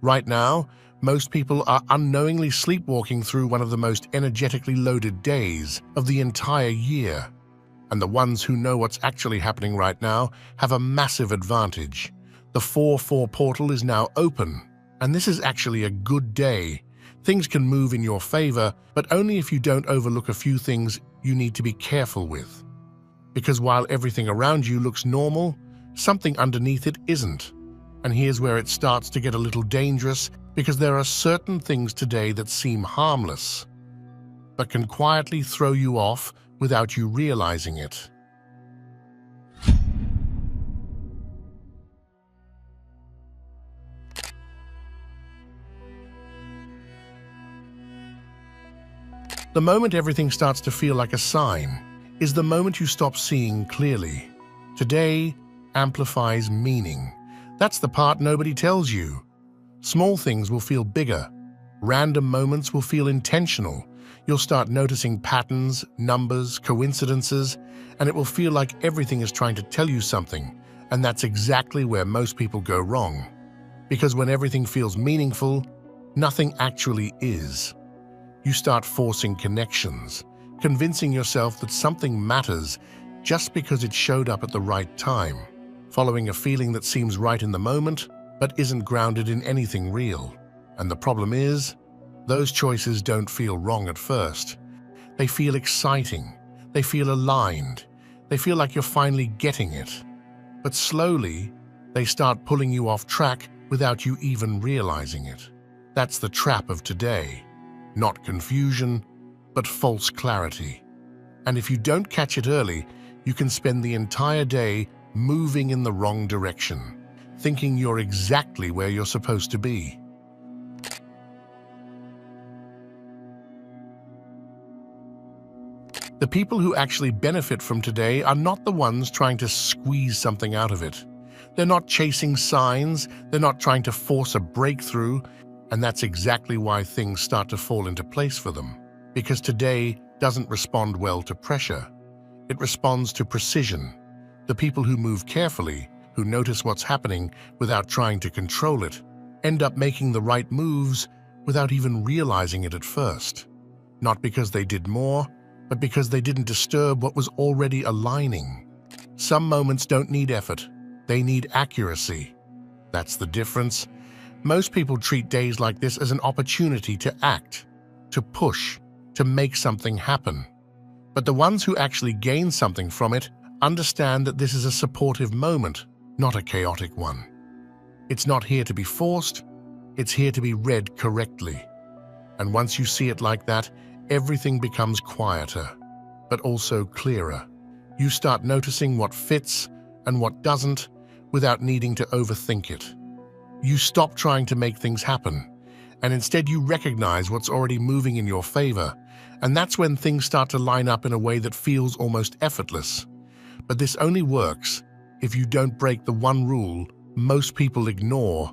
Right now, most people are unknowingly sleepwalking through one of the most energetically loaded days of the entire year. And the ones who know what's actually happening right now have a massive advantage. The 4-4 portal is now open, and this is actually a good day. Things can move in your favor, but only if you don't overlook a few things you need to be careful with. Because while everything around you looks normal, something underneath it isn't. And here's where it starts to get a little dangerous, because there are certain things today that seem harmless, but can quietly throw you off without you realizing it. The moment everything starts to feel like a sign is the moment you stop seeing clearly. Today amplifies meaning. That's the part nobody tells you. Small things will feel bigger. Random moments will feel intentional. You'll start noticing patterns, numbers, coincidences, and it will feel like everything is trying to tell you something. And that's exactly where most people go wrong. Because when everything feels meaningful, nothing actually is. You start forcing connections, convincing yourself that something matters just because it showed up at the right time, following a feeling that seems right in the moment but isn't grounded in anything real. And the problem is, those choices don't feel wrong at first. They feel exciting, they feel aligned, they feel like you're finally getting it. But slowly, they start pulling you off track without you even realizing it. That's the trap of today. Not confusion, but false clarity. And if you don't catch it early, you can spend the entire day moving in the wrong direction, thinking you're exactly where you're supposed to be. The people who actually benefit from today are not the ones trying to squeeze something out of it. They're not chasing signs, they're not trying to force a breakthrough, and that's exactly why things start to fall into place for them. Because today doesn't respond well to pressure. It responds to precision. The people who move carefully, who notice what's happening without trying to control it, end up making the right moves without even realizing it at first. Not because they did more, but because they didn't disturb what was already aligning. Some moments don't need effort, they need accuracy. That's the difference. Most people treat days like this as an opportunity to act, to push, to make something happen. But the ones who actually gain something from it understand that this is a supportive moment, not a chaotic one. It's not here to be forced, it's here to be read correctly. And once you see it like that, everything becomes quieter, but also clearer. You start noticing what fits and what doesn't without needing to overthink it. You stop trying to make things happen, and instead you recognize what's already moving in your favor, and that's when things start to line up in a way that feels almost effortless. But this only works if you don't break the one rule most people ignore.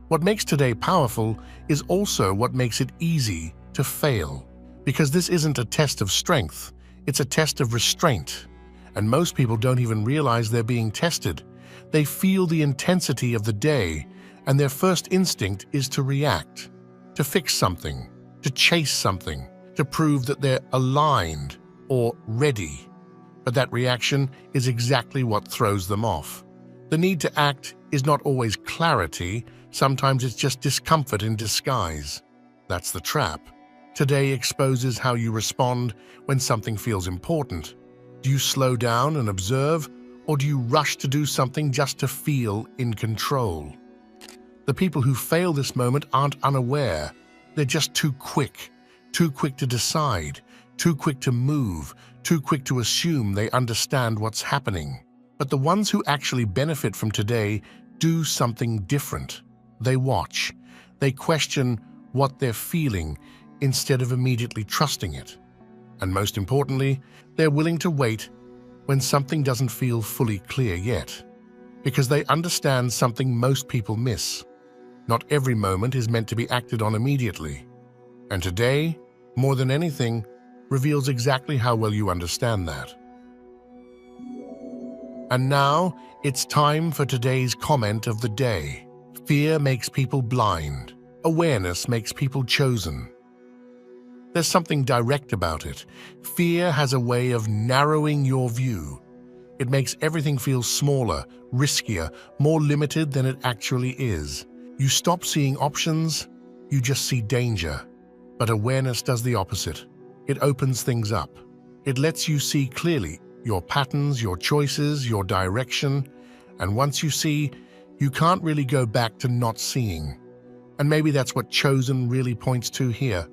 What makes today powerful is also what makes it easy to fail. Because this isn't a test of strength, it's a test of restraint. And most people don't even realize they're being tested. They feel the intensity of the day, and their first instinct is to react, to fix something, to chase something, to prove that they're aligned or ready. But that reaction is exactly what throws them off. The need to act is not always clarity, sometimes it's just discomfort in disguise. That's the trap. Today exposes how you respond when something feels important. Do you slow down and observe, or do you rush to do something just to feel in control? The people who fail this moment aren't unaware. They're just too quick to decide, too quick to move, too quick to assume they understand what's happening. But the ones who actually benefit from today do something different. They watch. They question what they're feeling instead of immediately trusting it. And most importantly, they're willing to wait when something doesn't feel fully clear yet, because they understand something most people miss. Not every moment is meant to be acted on immediately. And today, more than anything, reveals exactly how well you understand that. And now, it's time for today's comment of the day. Fear makes people blind. Awareness makes people chosen. There's something direct about it. Fear has a way of narrowing your view. It makes everything feel smaller, riskier, more limited than it actually is. You stop seeing options, you just see danger. But awareness does the opposite. It opens things up. It lets you see clearly your patterns, your choices, your direction. And once you see, you can't really go back to not seeing. And maybe that's what chosen really points to here.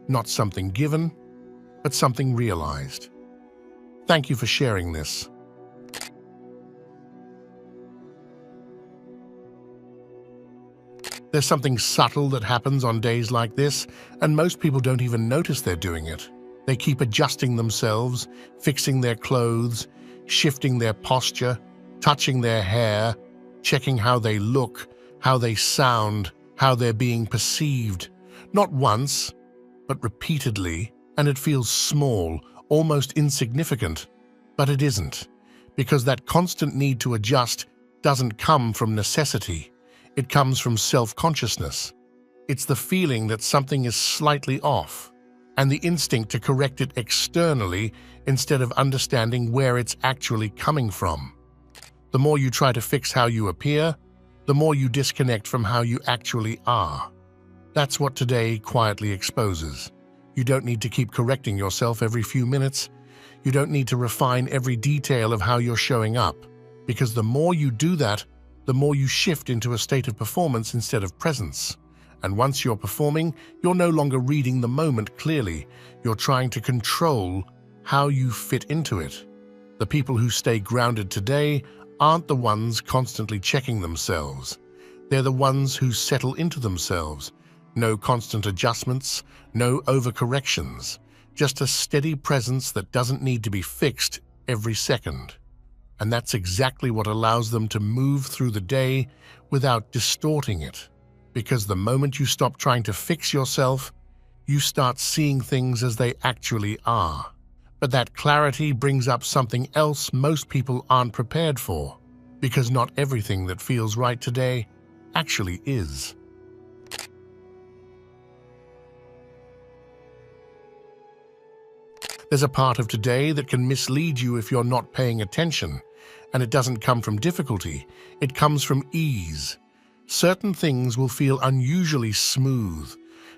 Not something given, but something realized. Thank you for sharing this. There's something subtle that happens on days like this, and most people don't even notice they're doing it. They keep adjusting themselves, fixing their clothes, shifting their posture, touching their hair, checking how they look, how they sound, how they're being perceived. Not once, but repeatedly, and it feels small, almost insignificant. But it isn't, because that constant need to adjust doesn't come from necessity. It comes from self-consciousness. It's the feeling that something is slightly off, and the instinct to correct it externally instead of understanding where it's actually coming from. The more you try to fix how you appear, the more you disconnect from how you actually are. That's what today quietly exposes. You don't need to keep correcting yourself every few minutes. You don't need to refine every detail of how you're showing up, because the more you do that, the more you shift into a state of performance instead of presence. And once you're performing, you're no longer reading the moment clearly. You're trying to control how you fit into it. The people who stay grounded today aren't the ones constantly checking themselves. They're the ones who settle into themselves. No constant adjustments, no overcorrections, just a steady presence that doesn't need to be fixed every second. And that's exactly what allows them to move through the day without distorting it. Because the moment you stop trying to fix yourself, you start seeing things as they actually are. But that clarity brings up something else most people aren't prepared for, because not everything that feels right today actually is. There's a part of today that can mislead you if you're not paying attention, and it doesn't come from difficulty, it comes from ease. Certain things will feel unusually smooth.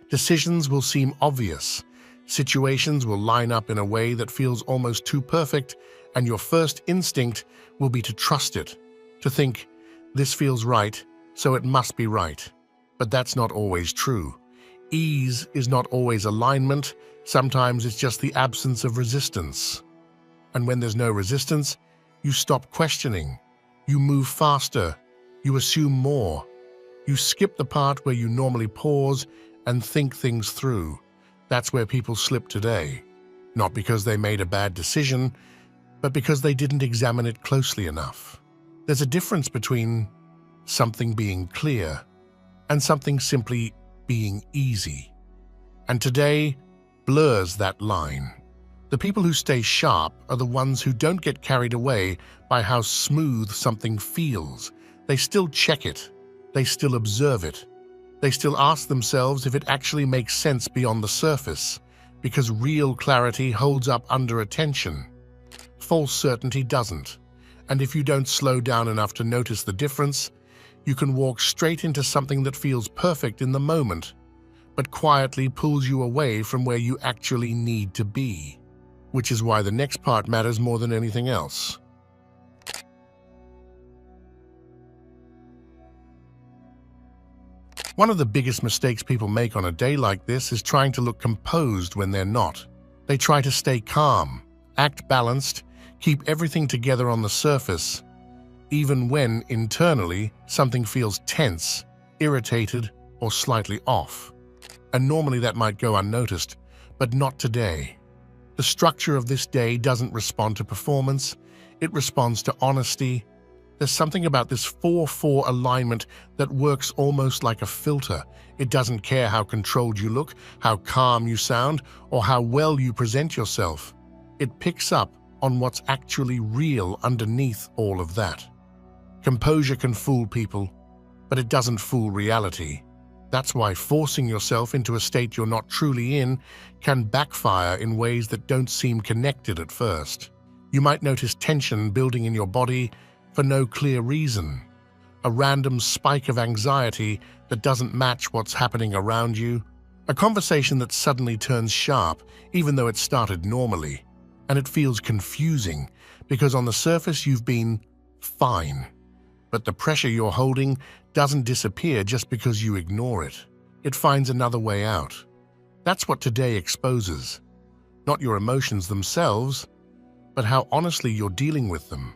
Decisions will seem obvious. Situations will line up in a way that feels almost too perfect, and your first instinct will be to trust it, to think, this feels right, so it must be right. But that's not always true. Ease is not always alignment. Sometimes it's just the absence of resistance. And when there's no resistance, you stop questioning. You move faster. You assume more. You skip the part where you normally pause and think things through. That's where people slip today. Not because they made a bad decision, but because they didn't examine it closely enough. There's a difference between something being clear and something simply being easy. And today blurs that line. The people who stay sharp are the ones who don't get carried away by how smooth something feels. They still check it. They still observe it. They still ask themselves if it actually makes sense beyond the surface, because real clarity holds up under attention. False certainty doesn't. And if you don't slow down enough to notice the difference, you can walk straight into something that feels perfect in the moment, but quietly pulls you away from where you actually need to be. Which is why the next part matters more than anything else. One of the biggest mistakes people make on a day like this is trying to look composed when they're not. They try to stay calm, act balanced, keep everything together on the surface, even when, internally, something feels tense, irritated, or slightly off. And normally that might go unnoticed, but not today. The structure of this day doesn't respond to performance, it responds to honesty. There's something about this 4-4 alignment that works almost like a filter. It doesn't care how controlled you look, how calm you sound, or how well you present yourself. It picks up on what's actually real underneath all of that. Composure can fool people, but it doesn't fool reality. That's why forcing yourself into a state you're not truly in can backfire in ways that don't seem connected at first. You might notice tension building in your body for no clear reason, a random spike of anxiety that doesn't match what's happening around you, a conversation that suddenly turns sharp even though it started normally, and it feels confusing because on the surface you've been fine. But the pressure you're holding doesn't disappear just because you ignore it. It finds another way out. That's what today exposes. Not your emotions themselves, but how honestly you're dealing with them.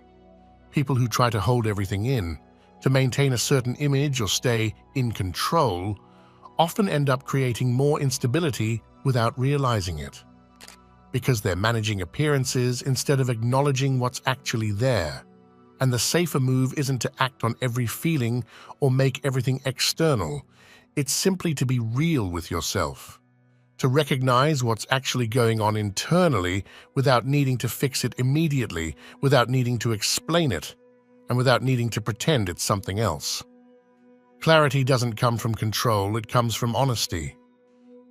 People who try to hold everything in, to maintain a certain image or stay in control, often end up creating more instability without realizing it. Because they're managing appearances instead of acknowledging what's actually there. And the safer move isn't to act on every feeling or make everything external. It's simply to be real with yourself. To recognize what's actually going on internally without needing to fix it immediately, without needing to explain it, and without needing to pretend it's something else. Clarity doesn't come from control, it comes from honesty.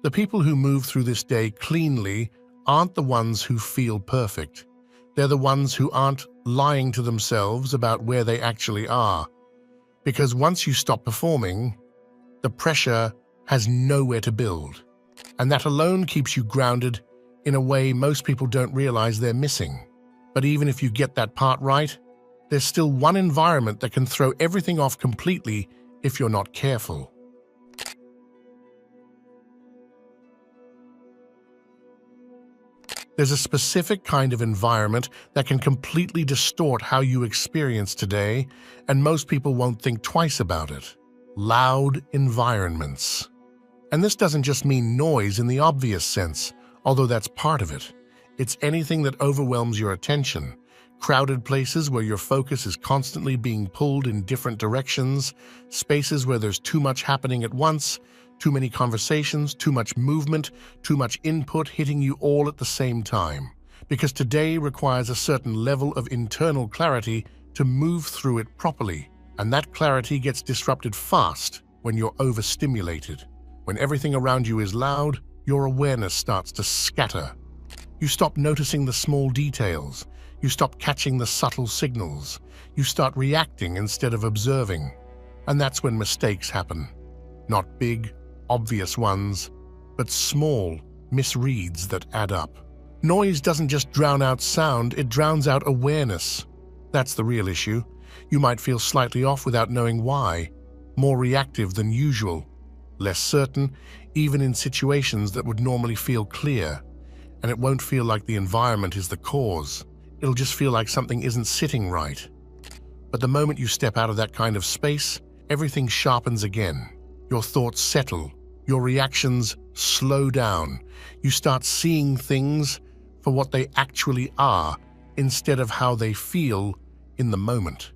The people who move through this day cleanly aren't the ones who feel perfect. They're the ones who aren't lying to themselves about where they actually are. Because once you stop performing, the pressure has nowhere to build. And that alone keeps you grounded in a way most people don't realize they're missing. But even if you get that part right, there's still one environment that can throw everything off completely if you're not careful. There's a specific kind of environment that can completely distort how you experience today, and most people won't think twice about it. Loud environments. And this doesn't just mean noise in the obvious sense, although that's part of it. It's anything that overwhelms your attention. Crowded places where your focus is constantly being pulled in different directions, spaces where there's too much happening at once, too many conversations, too much movement, too much input hitting you all at the same time. Because today requires a certain level of internal clarity to move through it properly. And that clarity gets disrupted fast when you're overstimulated. When everything around you is loud, your awareness starts to scatter. You stop noticing the small details. You stop catching the subtle signals. You start reacting instead of observing. And that's when mistakes happen. Not big, obvious ones, but small misreads that add up. Noise doesn't just drown out sound, it drowns out awareness. That's the real issue. You might feel slightly off without knowing why, more reactive than usual, less certain, even in situations that would normally feel clear. And it won't feel like the environment is the cause. It'll just feel like something isn't sitting right. But the moment you step out of that kind of space, everything sharpens again. Your thoughts settle. Your reactions slow down. You start seeing things for what they actually are instead of how they feel in the moment.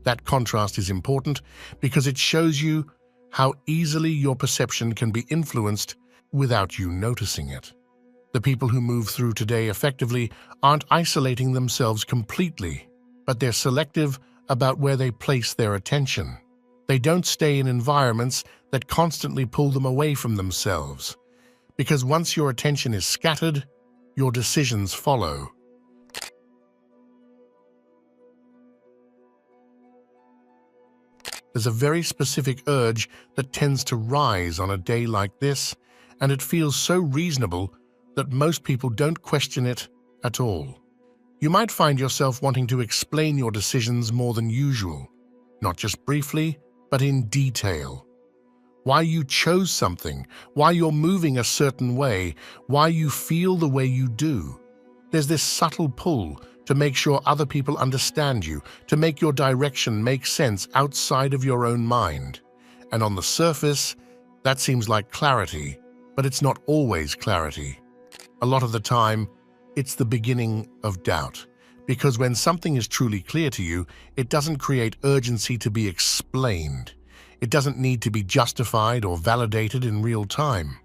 That contrast is important because it shows you how easily your perception can be influenced without you noticing it. The people who move through today effectively aren't isolating themselves completely, but they're selective about where they place their attention. They don't stay in environments that constantly pull them away from themselves, because once your attention is scattered, your decisions follow. There's a very specific urge that tends to rise on a day like this, and it feels so reasonable that most people don't question it at all. You might find yourself wanting to explain your decisions more than usual, not just briefly, but in detail. Why you chose something, why you're moving a certain way, why you feel the way you do. There's this subtle pull to make sure other people understand you, to make your direction make sense outside of your own mind. And on the surface, that seems like clarity, but it's not always clarity. A lot of the time, it's the beginning of doubt. Because when something is truly clear to you, it doesn't create urgency to be explained. It doesn't need to be justified or validated in real time.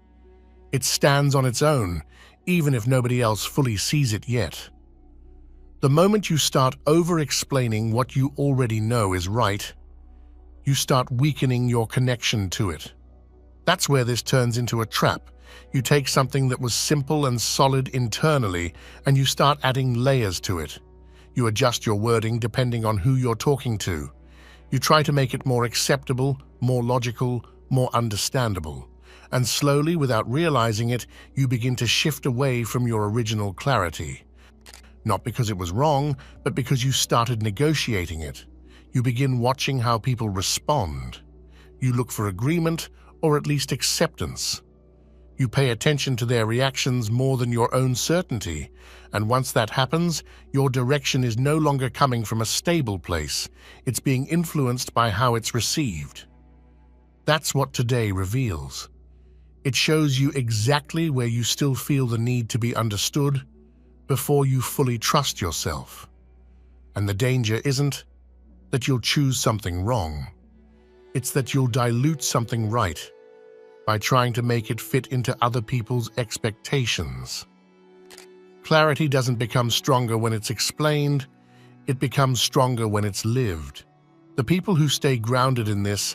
It stands on its own, even if nobody else fully sees it yet. The moment you start over-explaining what you already know is right, you start weakening your connection to it. That's where this turns into a trap. You take something that was simple and solid internally, and you start adding layers to it. You adjust your wording depending on who you're talking to. You try to make it more acceptable, more logical, more understandable. And slowly, without realizing it, you begin to shift away from your original clarity. Not because it was wrong, but because you started negotiating it. You begin watching how people respond. You look for agreement, or at least acceptance. You pay attention to their reactions more than your own certainty, and once that happens, your direction is no longer coming from a stable place. It's being influenced by how it's received. That's what today reveals. It shows you exactly where you still feel the need to be understood before you fully trust yourself. And the danger isn't that you'll choose something wrong. It's that you'll dilute something right by trying to make it fit into other people's expectations. Clarity doesn't become stronger when it's explained, it becomes stronger when it's lived. The people who stay grounded in this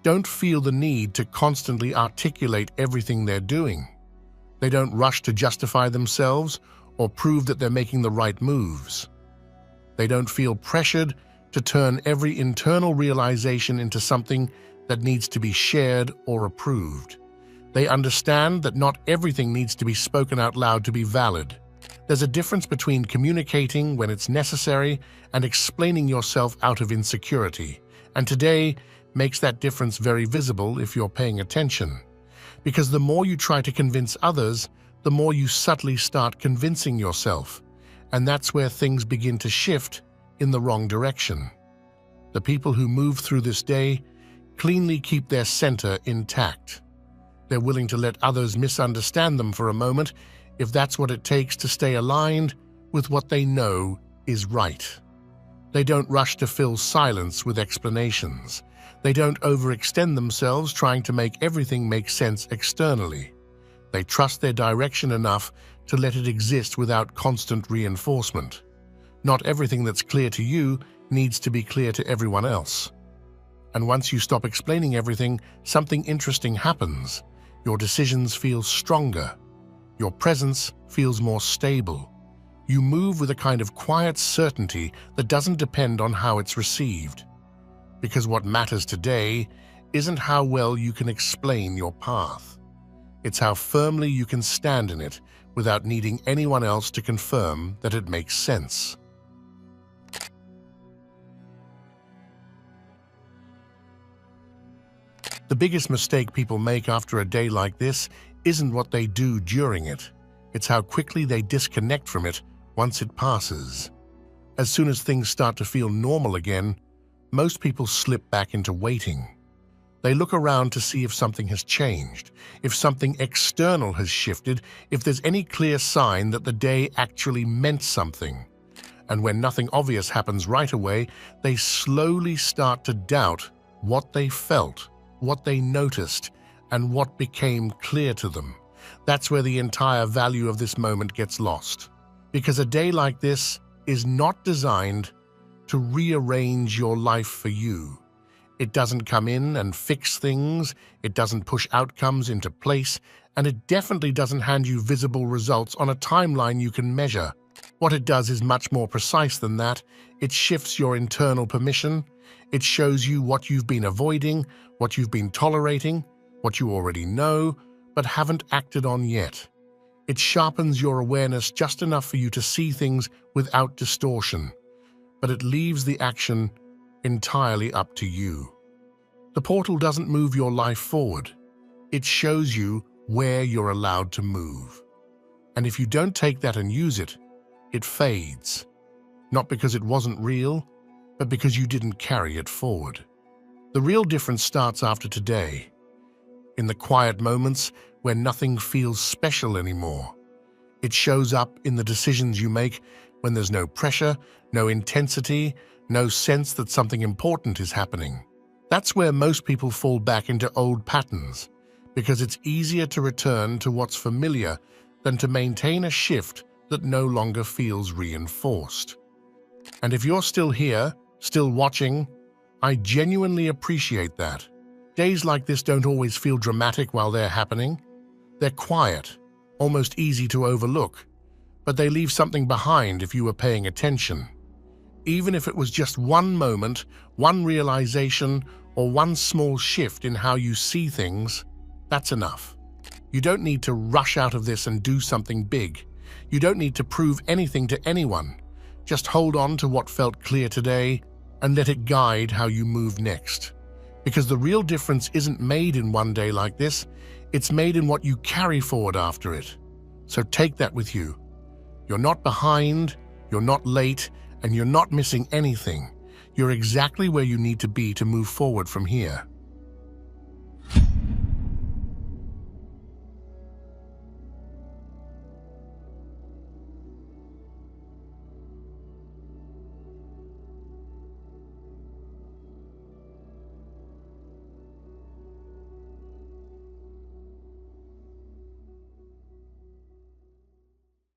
don't feel the need to constantly articulate everything they're doing. They don't rush to justify themselves or prove that they're making the right moves. They don't feel pressured to turn every internal realization into something that needs to be shared or approved. They understand that not everything needs to be spoken out loud to be valid. There's a difference between communicating when it's necessary and explaining yourself out of insecurity, and today makes that difference very visible if you're paying attention. Because the more you try to convince others, the more you subtly start convincing yourself, and that's where things begin to shift in the wrong direction. The people who move through this day cleanly keep their center intact. They're willing to let others misunderstand them for a moment if that's what it takes to stay aligned with what they know is right. They don't rush to fill silence with explanations. They don't overextend themselves trying to make everything make sense externally. They trust their direction enough to let it exist without constant reinforcement. Not everything that's clear to you needs to be clear to everyone else. And once you stop explaining everything, something interesting happens. Your decisions feel stronger. Your presence feels more stable. You move with a kind of quiet certainty that doesn't depend on how it's received. Because what matters today isn't how well you can explain your path. It's how firmly you can stand in it without needing anyone else to confirm that it makes sense. The biggest mistake people make after a day like this isn't what they do during it. It's how quickly they disconnect from it once it passes. As soon as things start to feel normal again, most people slip back into waiting. They look around to see if something has changed, if something external has shifted, if there's any clear sign that the day actually meant something. And when nothing obvious happens right away, they slowly start to doubt what they felt, what they noticed, and what became clear to them. That's where the entire value of this moment gets lost. Because a day like this is not designed to rearrange your life for you. It doesn't come in and fix things, it doesn't push outcomes into place, and it definitely doesn't hand you visible results on a timeline you can measure. What it does is much more precise than that. It shifts your internal permission. It shows you what you've been avoiding, what you've been tolerating, what you already know, but haven't acted on yet. It sharpens your awareness just enough for you to see things without distortion, but it leaves the action entirely up to you. The portal doesn't move your life forward. It shows you where you're allowed to move. And if you don't take that and use it, it fades. Not because it wasn't real, but because you didn't carry it forward. The real difference starts after today, in the quiet moments where nothing feels special anymore. It shows up in the decisions you make when there's no pressure, no intensity, no sense that something important is happening. That's where most people fall back into old patterns, because it's easier to return to what's familiar than to maintain a shift that no longer feels reinforced. And if you're still here, still watching, I genuinely appreciate that. Days like this don't always feel dramatic while they're happening. They're quiet, almost easy to overlook, but they leave something behind if you were paying attention. Even if it was just one moment, one realization, or one small shift in how you see things, that's enough. You don't need to rush out of this and do something big. You don't need to prove anything to anyone. Just hold on to what felt clear today and let it guide how you move next. Because the real difference isn't made in one day like this, it's made in what you carry forward after it. So take that with you. You're not behind, you're not late, and you're not missing anything. You're exactly where you need to be to move forward from here.